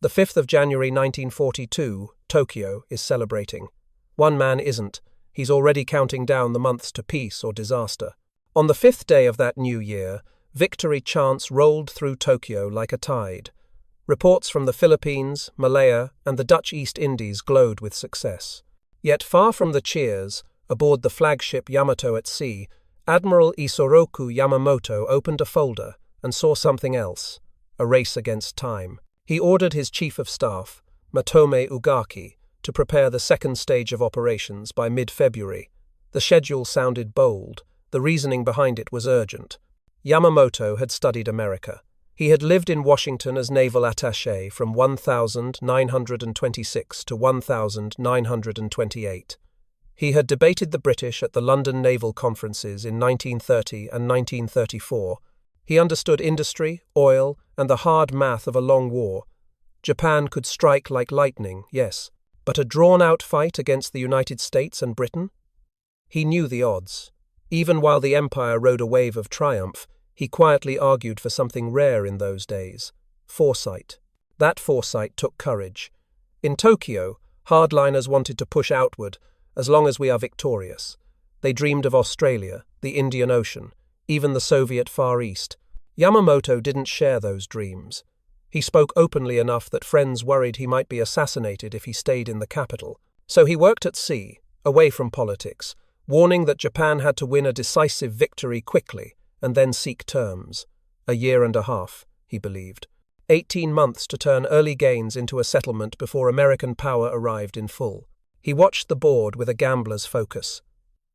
The 5th of January 1942, Tokyo is celebrating. One man isn't. He's already counting down the months to peace or disaster. On the 5th day of that new year, victory chants rolled through Tokyo like a tide. Reports from the Philippines, Malaya, and the Dutch East Indies glowed with success. Yet far from the cheers, aboard the flagship Yamato at sea, Admiral Isoroku Yamamoto opened a folder and saw something else, a race against time. He ordered his chief of staff, Matome Ugaki, to prepare the second stage of operations by mid-February. The schedule sounded bold. The reasoning behind it was urgent. Yamamoto had studied America. He had lived in Washington as naval attaché from 1926 to 1928. He had debated the British at the London naval conferences in 1930 and 1934. He understood industry, oil, and the hard math of a long war. Japan could strike like lightning, yes, but a drawn-out fight against the United States and Britain? He knew the odds. Even while the Empire rode a wave of triumph, he quietly argued for something rare in those days: foresight. That foresight took courage. In Tokyo, hardliners wanted to push outward, as long as we are victorious. They dreamed of Australia, the Indian Ocean, even the Soviet Far East. Yamamoto didn't share those dreams. He spoke openly enough that friends worried he might be assassinated if he stayed in the capital. So he worked at sea, away from politics, warning that Japan had to win a decisive victory quickly and then seek terms. A year and a half, he believed. 18 months to turn early gains into a settlement before American power arrived in full. He watched the board with a gambler's focus.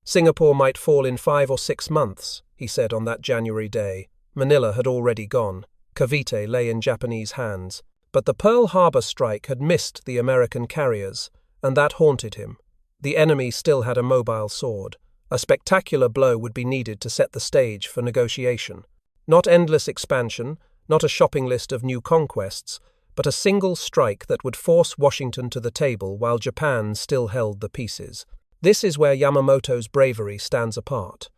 Singapore might fall in 5 or 6 months, he said on that January day. Manila had already gone. Cavite lay in Japanese hands. But the Pearl Harbor strike had missed the American carriers, and that haunted him. The enemy still had a mobile sword. A spectacular blow would be needed to set the stage for negotiation. Not endless expansion, not a shopping list of new conquests, but a single strike that would force Washington to the table while Japan still held the pieces. This is where Yamamoto's bravery stands apart.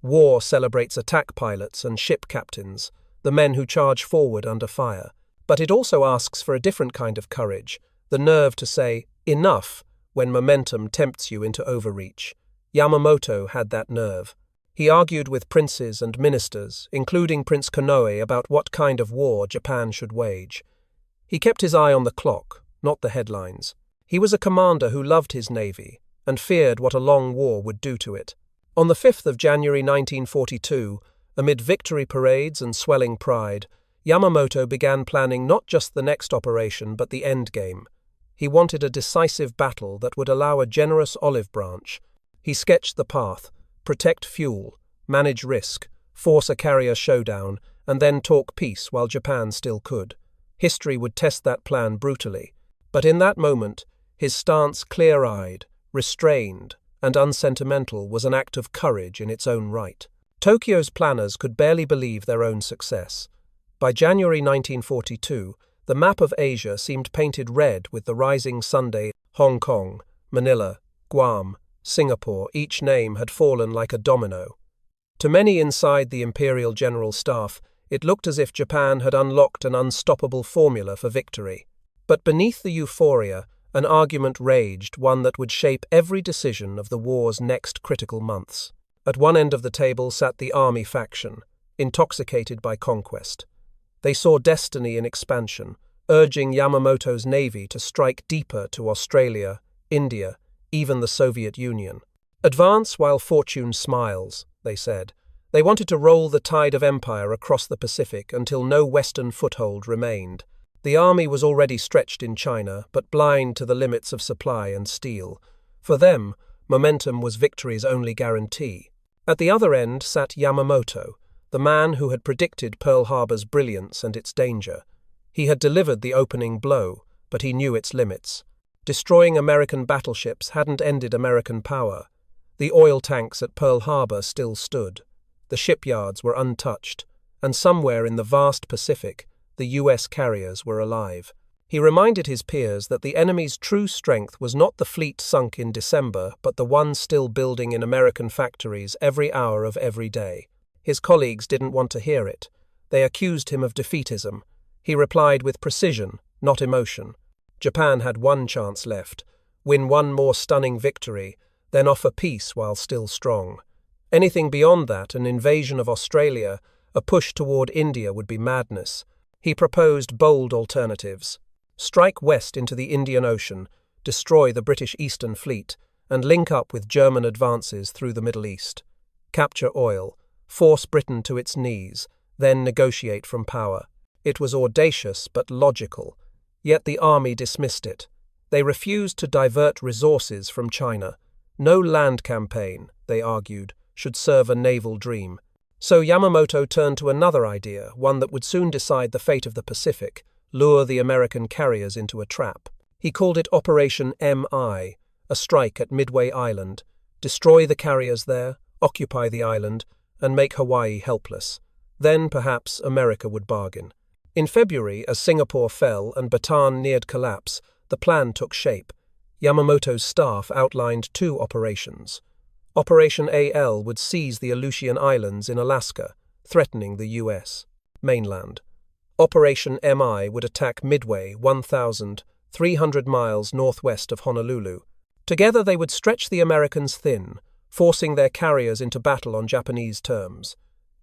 War celebrates attack pilots and ship captains, the men who charge forward under fire. But it also asks for a different kind of courage, the nerve to say, enough, when momentum tempts you into overreach. Yamamoto had that nerve. He argued with princes and ministers, including Prince Konoe, about what kind of war Japan should wage. He kept his eye on the clock, not the headlines. He was a commander who loved his navy and feared what a long war would do to it. On the 5th of January 1942, amid victory parades and swelling pride, Yamamoto began planning not just the next operation but the endgame. He wanted a decisive battle that would allow a generous olive branch. He sketched the path: protect fuel, manage risk, force a carrier showdown, and then talk peace while Japan still could. History would test that plan brutally. But in that moment, his stance clear-eyed, restrained, and unsentimental was an act of courage in its own right. Tokyo's planners could barely believe their own success. By January 1942, the map of Asia seemed painted red with the rising Sunday. Hong Kong, Manila, Guam, Singapore, each name had fallen like a domino. To many inside the Imperial General Staff, it looked as if Japan had unlocked an unstoppable formula for victory. But beneath the euphoria, an argument raged, one that would shape every decision of the war's next critical months. At one end of the table sat the army faction, intoxicated by conquest. They saw destiny in expansion, urging Yamamoto's navy to strike deeper to Australia, India, even the Soviet Union. Advance while fortune smiles, they said. They wanted to roll the tide of empire across the Pacific until no Western foothold remained. The army was already stretched in China, but blind to the limits of supply and steel. For them, momentum was victory's only guarantee. At the other end sat Yamamoto, the man who had predicted Pearl Harbor's brilliance and its danger. He had delivered the opening blow, but he knew its limits. Destroying American battleships hadn't ended American power. The oil tanks at Pearl Harbor still stood. The shipyards were untouched, and somewhere in the vast Pacific, the U.S. carriers were alive. He reminded his peers that the enemy's true strength was not the fleet sunk in December, but the one still building in American factories every hour of every day. His colleagues didn't want to hear it. They accused him of defeatism. He replied with precision, not emotion. Japan had one chance left: win one more stunning victory, then offer peace while still strong. Anything beyond that, an invasion of Australia, a push toward India, would be madness. He proposed bold alternatives. Strike west into the Indian Ocean, destroy the British Eastern Fleet, and link up with German advances through the Middle East. Capture oil, force Britain to its knees, then negotiate from power. It was audacious but logical, yet the army dismissed it. They refused to divert resources from China. No land campaign, they argued, should serve a naval dream. So Yamamoto turned to another idea, one that would soon decide the fate of the Pacific: lure the American carriers into a trap. He called it Operation MI, a strike at Midway Island, destroy the carriers there, occupy the island, and make Hawaii helpless. Then, perhaps, America would bargain. In February, as Singapore fell and Bataan neared collapse, the plan took shape. Yamamoto's staff outlined two operations. Operation AL would seize the Aleutian Islands in Alaska, threatening the U.S. mainland. Operation MI would attack Midway, 1,300 miles northwest of Honolulu. Together they would stretch the Americans thin, forcing their carriers into battle on Japanese terms.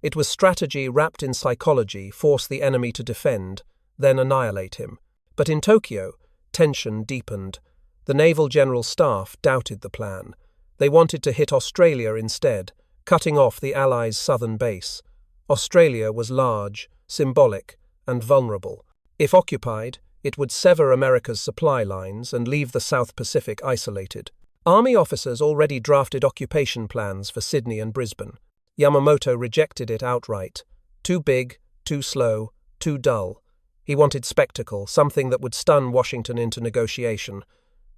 It was strategy wrapped in psychology: force the enemy to defend, then annihilate him. But in Tokyo, tension deepened. The Naval General Staff doubted the plan. They wanted to hit Australia instead, cutting off the Allies' southern base. Australia was large, symbolic, and vulnerable. If occupied, it would sever America's supply lines and leave the South Pacific isolated. Army officers already drafted occupation plans for Sydney and Brisbane. Yamamoto rejected it outright. Too big, too slow, too dull. He wanted spectacle, something that would stun Washington into negotiation.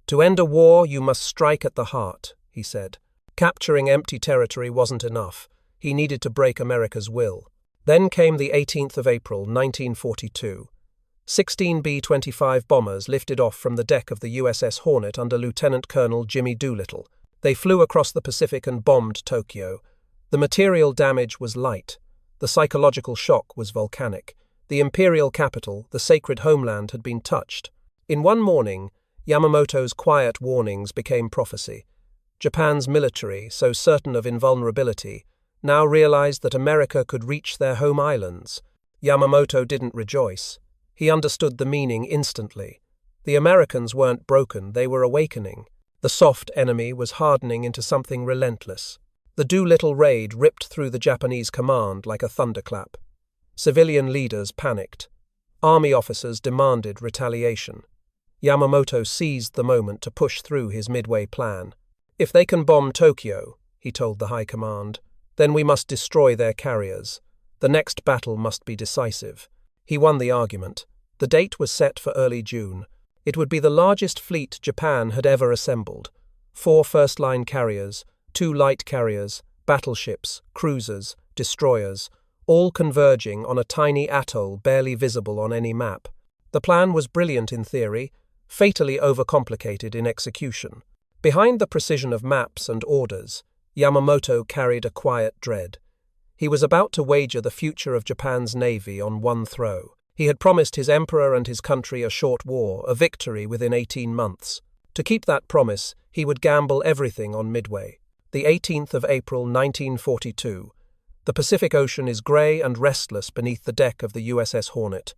To end a war, you must strike at the heart, he said. Capturing empty territory wasn't enough. He needed to break America's will. Then came the 18th of April, 1942. 16 B-25 bombers lifted off from the deck of the USS Hornet under Lieutenant Colonel Jimmy Doolittle. They flew across the Pacific and bombed Tokyo. The material damage was light. The psychological shock was volcanic. The imperial capital, the sacred homeland, had been touched. In one morning, Yamamoto's quiet warnings became prophecy. Japan's military, so certain of invulnerability, now realized that America could reach their home islands. Yamamoto didn't rejoice. He understood the meaning instantly. The Americans weren't broken, they were awakening. The soft enemy was hardening into something relentless. The Doolittle Raid ripped through the Japanese command like a thunderclap. Civilian leaders panicked. Army officers demanded retaliation. Yamamoto seized the moment to push through his Midway plan. If they can bomb Tokyo, he told the high command, then we must destroy their carriers. The next battle must be decisive. He won the argument. The date was set for early June. It would be the largest fleet Japan had ever assembled. 4 first-line carriers, 2 light carriers, battleships, cruisers, destroyers, all converging on a tiny atoll barely visible on any map. The plan was brilliant in theory, fatally overcomplicated in execution. Behind the precision of maps and orders, Yamamoto carried a quiet dread. He was about to wager the future of Japan's navy on one throw. He had promised his emperor and his country a short war, a victory within 18 months. To keep that promise, he would gamble everything on Midway. The 18th of April 1942. The Pacific Ocean is grey and restless beneath the deck of the USS Hornet.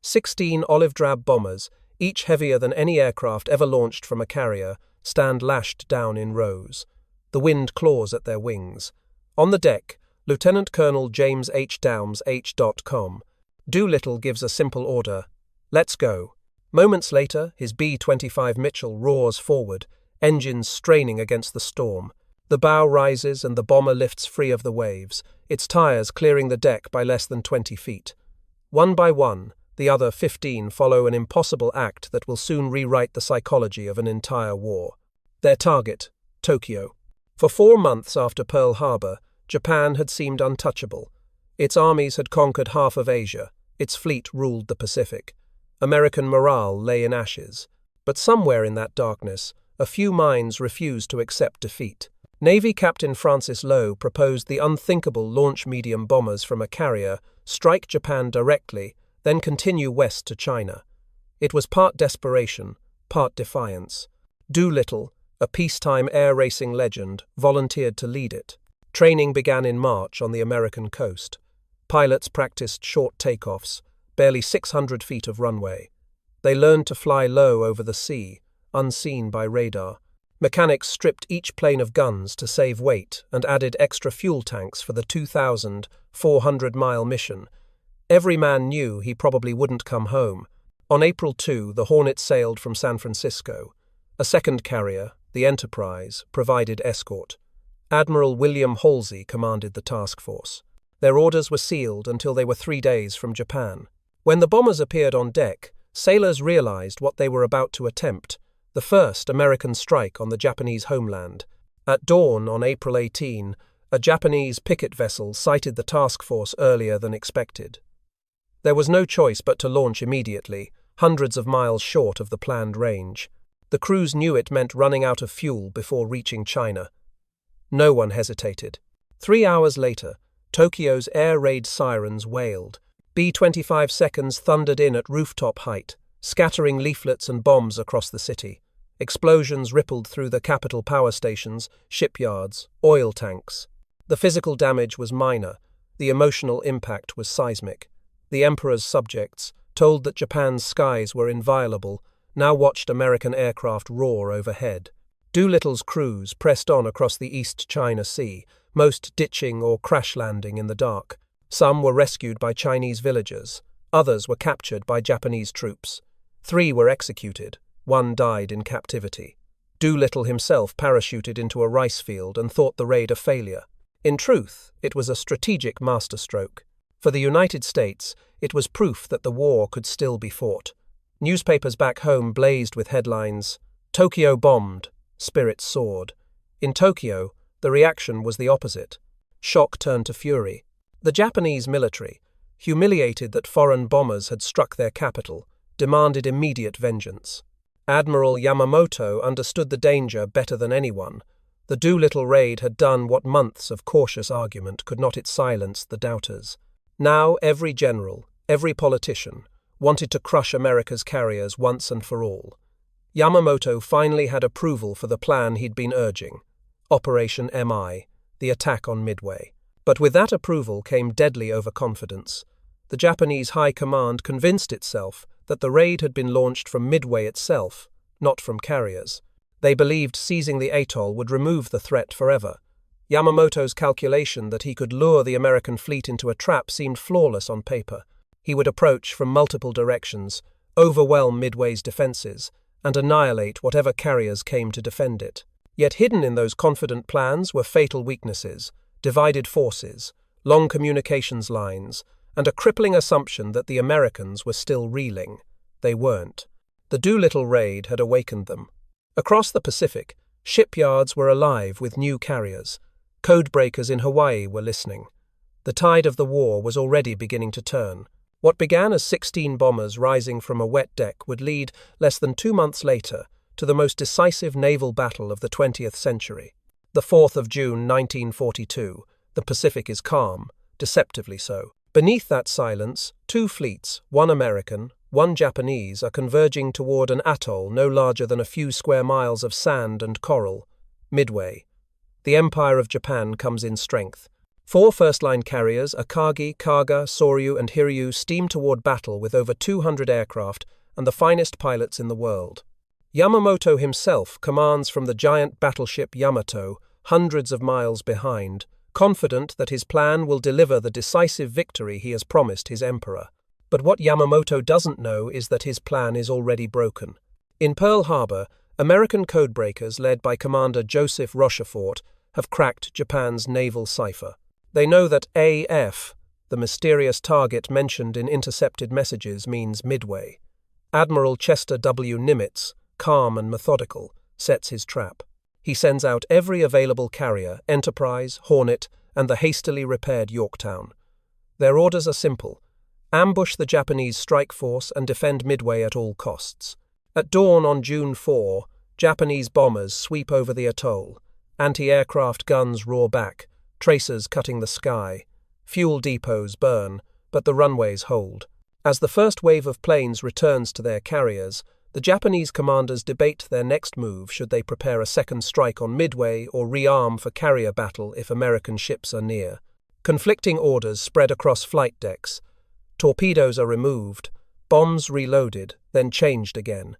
16 olive-drab bombers, each heavier than any aircraft ever launched from a carrier, stand lashed down in rows. The wind claws at their wings. On the deck, Lieutenant Colonel James H. Downes H.com. Doolittle gives a simple order: let's go. Moments later, his B-25 Mitchell roars forward, engines straining against the storm. The bow rises and the bomber lifts free of the waves, its tires clearing the deck by less than 20 feet. One by one, the other 15 follow an impossible act that will soon rewrite the psychology of an entire war. Their target, Tokyo. For 4 months after Pearl Harbor, Japan had seemed untouchable. Its armies had conquered half of Asia. Its fleet ruled the Pacific. American morale lay in ashes. But somewhere in that darkness, a few minds refused to accept defeat. Navy Captain Francis Lowe proposed the unthinkable: launch medium bombers from a carrier, strike Japan directly, then continue west to China. It was part desperation, part defiance. Doolittle, a peacetime air racing legend, volunteered to lead it. Training began in March on the American coast. Pilots practiced short takeoffs, barely 600 feet of runway. They learned to fly low over the sea, unseen by radar. Mechanics stripped each plane of guns to save weight and added extra fuel tanks for the 2,400-mile mission. Every man knew he probably wouldn't come home. On April 2, the Hornet sailed from San Francisco. A second carrier, the Enterprise, provided escort. Admiral William Halsey commanded the task force. Their orders were sealed until they were 3 days from Japan. When the bombers appeared on deck, sailors realized what they were about to attempt: the first American strike on the Japanese homeland. At dawn on April 18, a Japanese picket vessel sighted the task force earlier than expected. There was no choice but to launch immediately, hundreds of miles short of the planned range. The crews knew it meant running out of fuel before reaching China. No one hesitated. 3 hours later, Tokyo's air raid sirens wailed. B-25 seconds thundered in at rooftop height, scattering leaflets and bombs across the city. Explosions rippled through the capital power stations, shipyards, oil tanks. The physical damage was minor. The emotional impact was seismic. The Emperor's subjects, told that Japan's skies were inviolable, now watched American aircraft roar overhead. Doolittle's crews pressed on across the East China Sea, most ditching or crash-landing in the dark. Some were rescued by Chinese villagers. Others were captured by Japanese troops. 3 were executed. 1 died in captivity. Doolittle himself parachuted into a rice field and thought the raid a failure. In truth, it was a strategic masterstroke. For the United States, it was proof that the war could still be fought. Newspapers back home blazed with headlines: "Tokyo bombed, spirits soared." In Tokyo, the reaction was the opposite. Shock turned to fury. The Japanese military, humiliated that foreign bombers had struck their capital, demanded immediate vengeance. Admiral Yamamoto understood the danger better than anyone. The Doolittle Raid had done what months of cautious argument could not silence the doubters. Now every general, every politician, wanted to crush America's carriers once and for all. Yamamoto finally had approval for the plan he'd been urging: Operation MI, the attack on Midway. But with that approval came deadly overconfidence. The Japanese High Command convinced itself that the raid had been launched from Midway itself, not from carriers. They believed seizing the atoll would remove the threat forever. Yamamoto's calculation that he could lure the American fleet into a trap seemed flawless on paper. He would approach from multiple directions, overwhelm Midway's defenses, and annihilate whatever carriers came to defend it. Yet hidden in those confident plans were fatal weaknesses: divided forces, long communications lines, and a crippling assumption that the Americans were still reeling. They weren't. The Doolittle Raid had awakened them. Across the Pacific, shipyards were alive with new carriers. Codebreakers in Hawaii were listening. The tide of the war was already beginning to turn. What began as 16 bombers rising from a wet deck would lead, less than 2 months later, to the most decisive naval battle of the 20th century. The 4th of June 1942, the Pacific is calm, deceptively so. Beneath that silence, 2 fleets, 1 American, 1 Japanese, are converging toward an atoll no larger than a few square miles of sand and coral: Midway. The Empire of Japan comes in strength. 4 first-line carriers, Akagi, Kaga, Soryu, and Hiryu, steam toward battle with over 200 aircraft and the finest pilots in the world. Yamamoto himself commands from the giant battleship Yamato, hundreds of miles behind, confident that his plan will deliver the decisive victory he has promised his emperor. But what Yamamoto doesn't know is that his plan is already broken. In Pearl Harbor, American codebreakers led by Commander Joseph Rochefort have cracked Japan's naval cipher. They know that AF, the mysterious target mentioned in intercepted messages, means Midway. Admiral Chester W. Nimitz, calm and methodical, sets his trap. He sends out every available carrier, Enterprise, Hornet, and the hastily repaired Yorktown. Their orders are simple: ambush the Japanese strike force and defend Midway at all costs. At dawn on June 4, Japanese bombers sweep over the atoll. Anti-aircraft guns roar back, tracers cutting the sky. Fuel depots burn, but the runways hold. As the first wave of planes returns to their carriers, the Japanese commanders debate their next move should they prepare a second strike on Midway or rearm for carrier battle if American ships are near. Conflicting orders spread across flight decks. Torpedoes are removed, bombs reloaded, then changed again.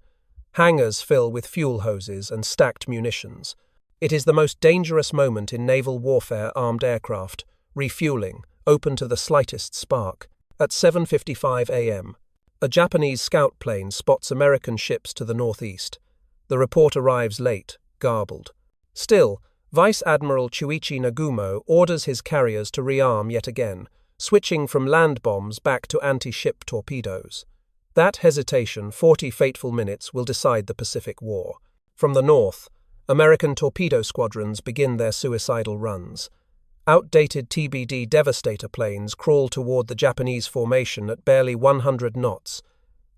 Hangars fill with fuel hoses and stacked munitions. It is the most dangerous moment in naval warfare. Armed aircraft, refueling, open to the slightest spark. At 7:55 a.m., a Japanese scout plane spots American ships to the northeast. The report arrives late, garbled. Still, Vice Admiral Chuichi Nagumo orders his carriers to rearm yet again, switching from land bombs back to anti-ship torpedoes. That hesitation, 40 fateful minutes, will decide the Pacific War. From the north, American torpedo squadrons begin their suicidal runs. Outdated TBD Devastator planes crawl toward the Japanese formation at barely 100 knots.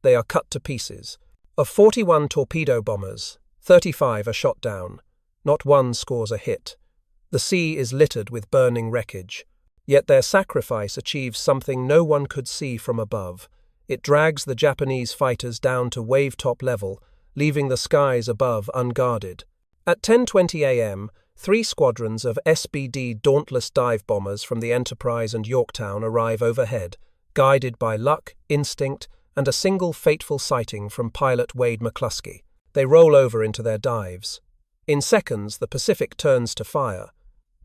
They are cut to pieces. Of 41 torpedo bombers, 35 are shot down. Not one scores a hit. The sea is littered with burning wreckage. Yet their sacrifice achieves something no one could see from above. It drags the Japanese fighters down to wave-top level, leaving the skies above unguarded. At 10:20 a.m., 3 squadrons of SBD Dauntless dive bombers from the Enterprise and Yorktown arrive overhead, guided by luck, instinct, and a single fateful sighting from pilot Wade McCluskey. They roll over into their dives. In seconds, the Pacific turns to fire.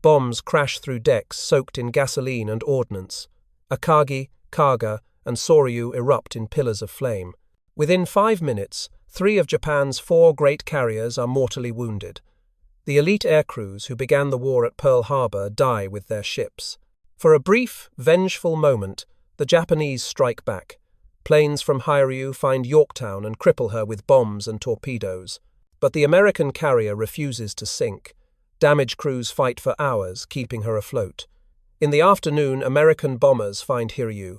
Bombs crash through decks soaked in gasoline and ordnance. Akagi, Kaga, and Soryu erupt in pillars of flame. Within 5 minutes, 3 of Japan's 4 great carriers are mortally wounded. The elite aircrews who began the war at Pearl Harbor die with their ships. For a brief, vengeful moment, the Japanese strike back. Planes from Hiryu find Yorktown and cripple her with bombs and torpedoes. But the American carrier refuses to sink. Damage crews fight for hours, keeping her afloat. In the afternoon, American bombers find Hiryu.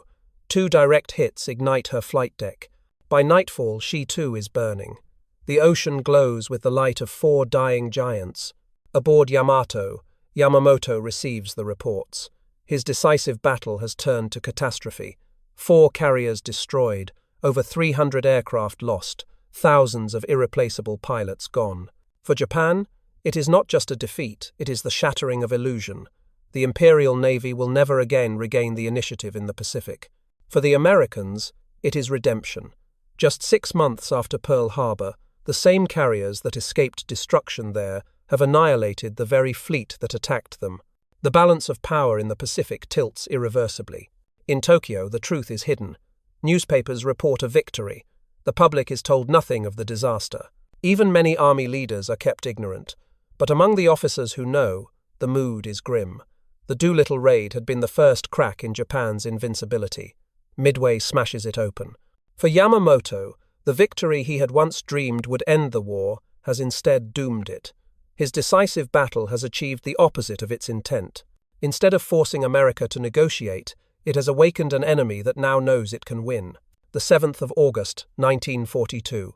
2 direct hits ignite her flight deck. By nightfall, she too is burning. The ocean glows with the light of 4 dying giants. Aboard Yamamoto receives the reports. His decisive battle has turned to catastrophe. 4 carriers destroyed, over 300 aircraft lost, thousands of irreplaceable pilots gone. For Japan, it is not just a defeat, it is the shattering of illusion. The Imperial Navy will never again regain the initiative in the Pacific. For the Americans, it is redemption. Just 6 months after Pearl Harbor, the same carriers that escaped destruction there have annihilated the very fleet that attacked them. The balance of power in the Pacific tilts irreversibly. In Tokyo, the truth is hidden. Newspapers report a victory. The public is told nothing of the disaster. Even many army leaders are kept ignorant. But among the officers who know, the mood is grim. The Doolittle Raid had been the first crack in Japan's invincibility. Midway smashes it open. For Yamamoto, the victory he had once dreamed would end the war has instead doomed it. His decisive battle has achieved the opposite of its intent. Instead of forcing America to negotiate, it has awakened an enemy that now knows it can win. The 7th of August, 1942.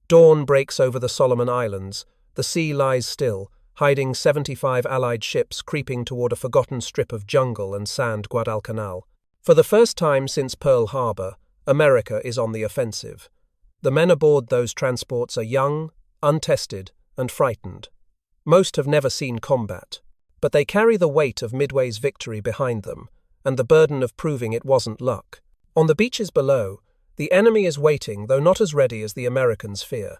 Dawn breaks over the Solomon Islands. The sea lies still, hiding 75 Allied ships creeping toward a forgotten strip of jungle and sand Guadalcanal. For the first time since Pearl Harbor, America is on the offensive. The men aboard those transports are young, untested, and frightened. Most have never seen combat, but they carry the weight of Midway's victory behind them, and the burden of proving it wasn't luck. On the beaches below, the enemy is waiting, though not as ready as the Americans fear.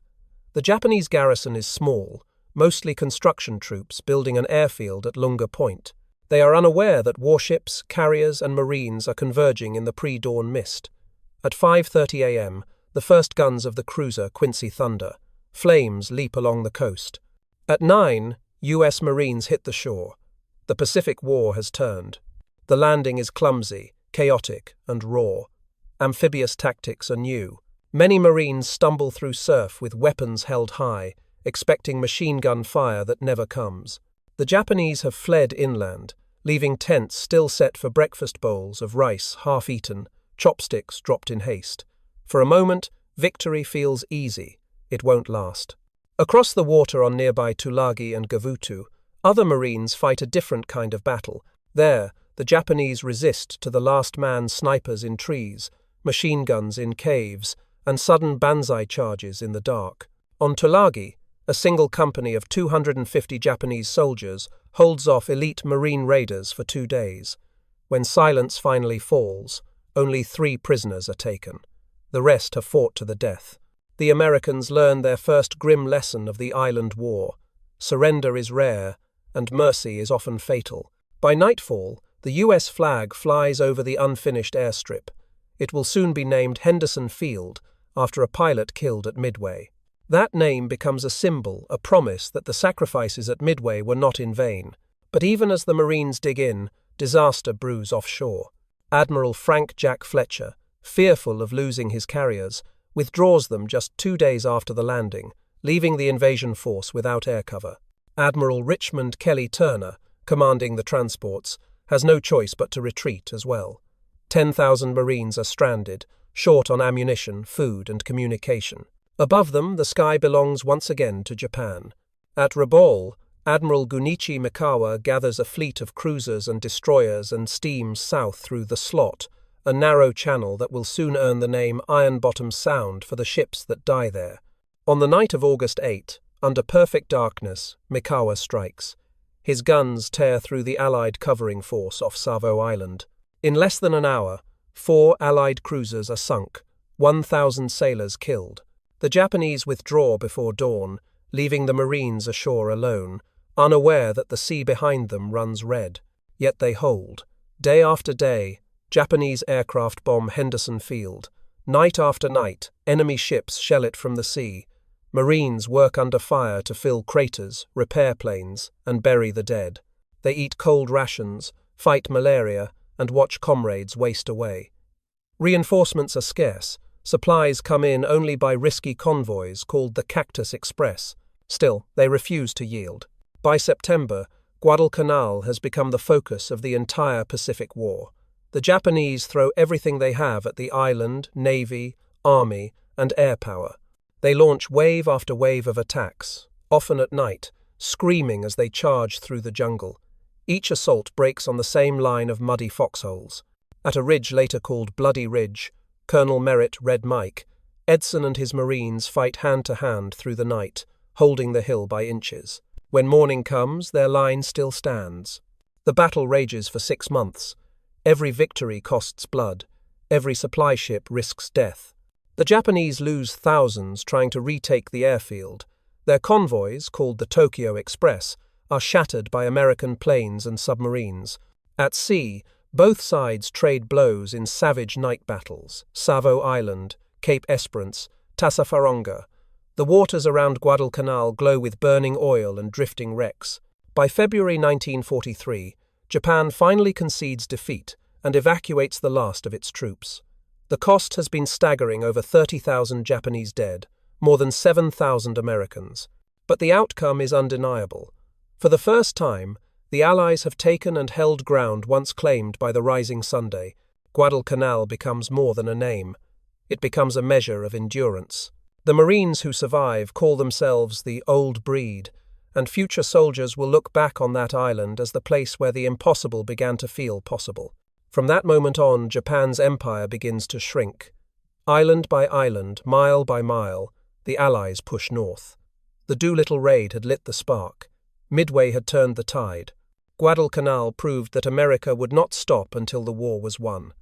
The Japanese garrison is small, mostly construction troops building an airfield at Lunga Point. They are unaware that warships, carriers, and marines are converging in the pre-dawn mist. At 5:30 a.m., the first guns of the cruiser Quincy thunder. Flames leap along the coast. At 9, U.S. Marines hit the shore. The Pacific War has turned. The landing is clumsy, chaotic, and raw. Amphibious tactics are new. Many Marines stumble through surf with weapons held high, expecting machine gun fire that never comes. The Japanese have fled inland, leaving tents still set for breakfast bowls of rice half-eaten, chopsticks dropped in haste. For a moment, victory feels easy. It won't last. Across the water on nearby Tulagi and Gavutu, other Marines fight a different kind of battle. There, the Japanese resist to the last man snipers in trees, machine guns in caves, and sudden banzai charges in the dark. On Tulagi, a single company of 250 Japanese soldiers holds off elite Marine raiders for 2 days. When silence finally falls, only 3 prisoners are taken. The rest have fought to the death. The Americans learn their first grim lesson of the Island War. Surrender is rare, and mercy is often fatal. By nightfall, the US flag flies over the unfinished airstrip. It will soon be named Henderson Field, after a pilot killed at Midway. That name becomes a symbol, a promise that the sacrifices at Midway were not in vain. But even as the Marines dig in, disaster brews offshore. Admiral Frank Jack Fletcher, fearful of losing his carriers, withdraws them just 2 days after the landing, leaving the invasion force without air cover. Admiral Richmond Kelly Turner, commanding the transports, has no choice but to retreat as well. 10,000 Marines are stranded, short on ammunition, food, and communication. Above them, the sky belongs once again to Japan. At Rabaul, Admiral Gunichi Mikawa gathers a fleet of cruisers and destroyers and steams south through the Slot, a narrow channel that will soon earn the name Iron Bottom Sound for the ships that die there. On the night of August 8, under perfect darkness, Mikawa strikes. His guns tear through the Allied covering force off Savo Island. In less than an hour, 4 Allied cruisers are sunk, 1,000 sailors killed. The Japanese withdraw before dawn, leaving the Marines ashore alone, unaware that the sea behind them runs red. Yet they hold. Day after day, Japanese aircraft bomb Henderson Field. Night after night, enemy ships shell it from the sea. Marines work under fire to fill craters, repair planes, and bury the dead. They eat cold rations, fight malaria, and watch comrades waste away. Reinforcements are scarce. Supplies come in only by risky convoys called the Cactus Express. Still, they refuse to yield. By September, Guadalcanal has become the focus of the entire Pacific War. The Japanese throw everything they have at the island, navy, army, and air power. They launch wave after wave of attacks, often at night, screaming as they charge through the jungle. Each assault breaks on the same line of muddy foxholes. At a ridge later called Bloody Ridge, Colonel Merritt Red Mike, Edson and his Marines fight hand-to-hand through the night, holding the hill by inches. When morning comes, their line still stands. The battle rages for 6 months. Every victory costs blood. Every supply ship risks death. The Japanese lose thousands trying to retake the airfield. Their convoys, called the Tokyo Express, are shattered by American planes and submarines. At sea, both sides trade blows in savage night battles. Savo Island, Cape Esperance, Tassafaronga. The waters around Guadalcanal glow with burning oil and drifting wrecks. By February 1943, Japan finally concedes defeat and evacuates the last of its troops. The cost has been staggering: over 30,000 Japanese dead, more than 7,000 Americans. But the outcome is undeniable. For the first time, the Allies have taken and held ground once claimed by the Rising Sunday. Guadalcanal becomes more than a name. It becomes a measure of endurance. The Marines who survive call themselves the Old Breed, and future soldiers will look back on that island as the place where the impossible began to feel possible. From that moment on, Japan's empire begins to shrink. Island by island, mile by mile, the Allies push north. The Doolittle Raid had lit the spark. Midway had turned the tide. Guadalcanal proved that America would not stop until the war was won.